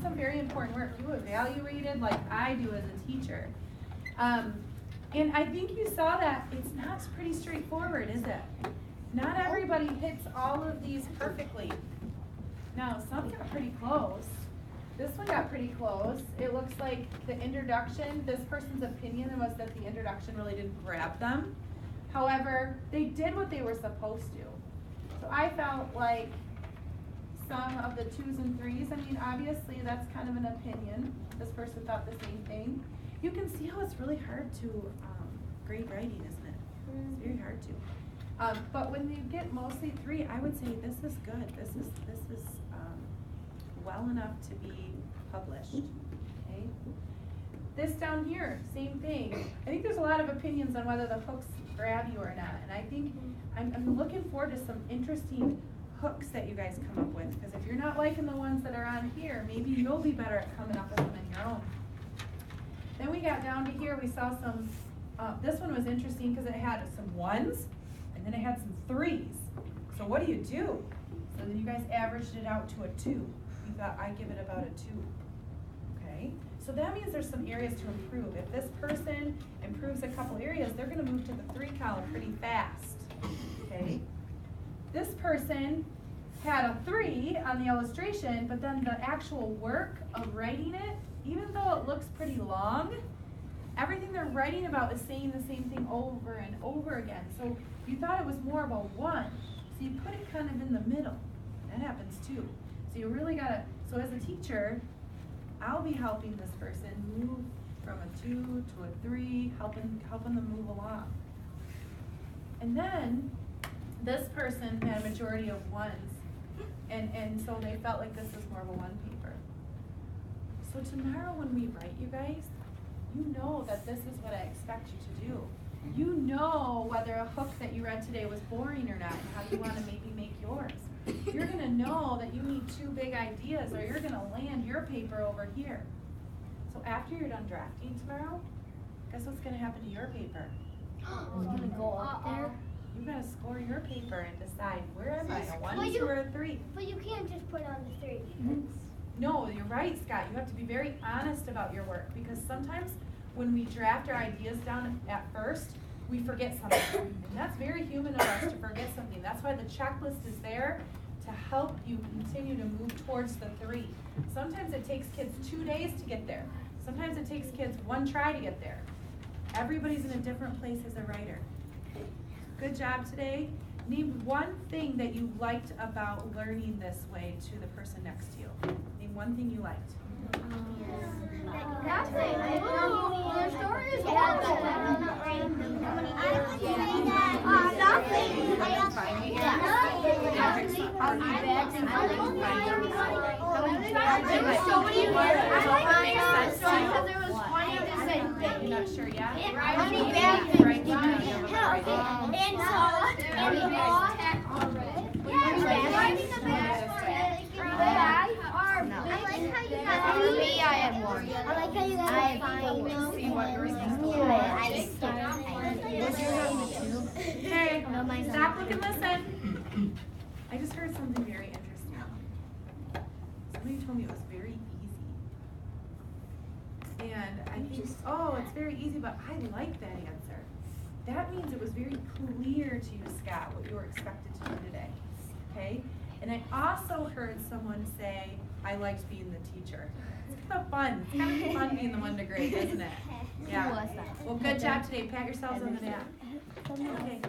did some very important work. You evaluated like I do as a teacher. And I think you saw that it's not pretty straightforward, is it? Not everybody hits all of these perfectly. Now, some got pretty close. This one got pretty close. It looks like the introduction, this person's opinion was that the introduction really didn't grab them. However, they did what they were supposed to. So I felt like some of the 2s and 3s, I mean, obviously that's kind of an opinion. This person thought the same thing. You can see how it's really hard to grade writing, isn't it? It's very hard to. But when you get mostly 3, I would say this is good. This is well enough to be published. Okay. This down here, same thing. I think there's a lot of opinions on whether the hooks grab you or not, and I think I'm looking forward to some interesting hooks that you guys come up with, because if you're not liking the ones that are on here, maybe you'll be better at coming up with them on your own. Then we got down to here, we saw some, this one was interesting because it had some 1s, and then it had some 3s. So what do? So then you guys averaged it out to a 2. You thought, I'd give it about a 2. Okay, so that means there's some areas to improve. If this person improves a couple areas, they're gonna move to the 3 column pretty fast, okay? This person had a 3 on the illustration, but then the actual work of writing it, even though it looks pretty long, everything they're writing about is saying the same thing over and over again. So you thought it was more of a 1, so you put it kind of in the middle. That happens too. So you really gotta, so as a teacher, I'll be helping this person move from a 2 to a 3, helping them move along. And then this person had a majority of 1s, and so they felt like this was more of a 1 paper. So tomorrow when we write, you guys, you know that this is what I expect you to do. You know whether a hook that you read today was boring or not, and how you want to maybe make yours. You're going to know that you need 2 big ideas, or you're going to land your paper over here. So after you're done drafting tomorrow, guess what's going to happen to your paper? It's going to go up there. You got to score your paper and decide, where am I, a 1, 2, or a 3? But you can't just put on the 3. No, you're right, Scott. You have to be very honest about your work, because sometimes when we draft our ideas down at first, we forget something. And that's very human of us to forget something. That's why the checklist is there to help you continue to move towards the 3. Sometimes it takes kids 2 days to get there. Sometimes it takes kids 1 try to get there. Everybody's in a different place as a writer. Good job today. Name one thing that you liked about learning this way to the person next to you. Name one thing you liked. Nothing. Your story is horrible. You're not sure yet? I have 1. I like how you guys have See what yours is. Okay, stop, look, and listen. I just heard something very interesting. Somebody told me it was very easy. And I think, oh, it's very easy, but I like that answer. That means it was very clear to you, Scott, what you were expected to do today. Okay? And I also heard someone say, I liked being the teacher. It's kind of fun. It's kind of fun being the one to grade, isn't it? Yeah. Well, good job today. Pat yourselves on the back. Okay.